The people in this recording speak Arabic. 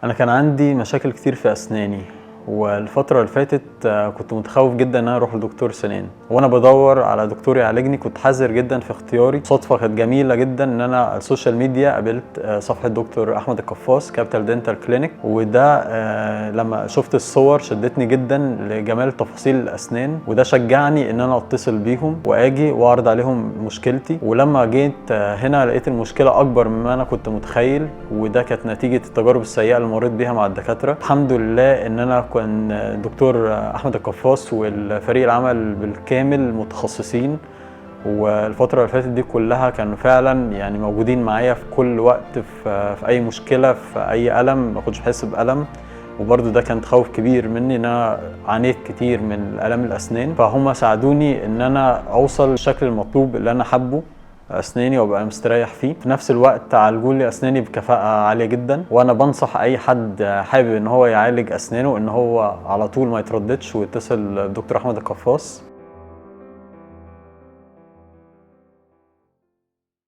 انا كان عندي مشاكل كتير في اسناني، والفتره اللي فاتت كنت متخوف جدا ان انا اروح لدكتور سنان. وانا بدور على دكتور يعالجني كنت حذر جدا في اختياري. صدفه كانت جميله جدا ان انا على السوشيال ميديا قابلت صفحه دكتور احمد القفاص كابيتال دنتال كلينيك، وده لما شفت الصور شدتني جدا لجمال تفاصيل الاسنان، وده شجعني ان انا اتصل بيهم واجي واعرض عليهم مشكلتي. ولما جيت هنا لقيت المشكله اكبر مما انا كنت متخيل، وده كانت نتيجه التجارب السيئه اللي مريت بيها مع الدكاتره. الحمد لله ان انا كان الدكتور احمد القفاص والفريق العمل بالكامل متخصصين، والفتره اللي فاتت دي كلها كانوا فعلا يعني موجودين معايا في كل وقت، في اي مشكله، في اي الم ما كنتش بحس بالم. وبرده ده كان تخوف كبير مني ان انا عانيت كتير من الام الاسنان، فهم ساعدوني ان انا اوصل للشكل المطلوب اللي انا حابه اسناني وابقى مستريح فيه. في نفس الوقت عالجوا لي اسناني بكفاءه عاليه جدا، وانا بنصح اي حد حابب ان هو يعالج اسنانه ان هو على طول ما يترددش ويتصل بدكتور احمد القفاص.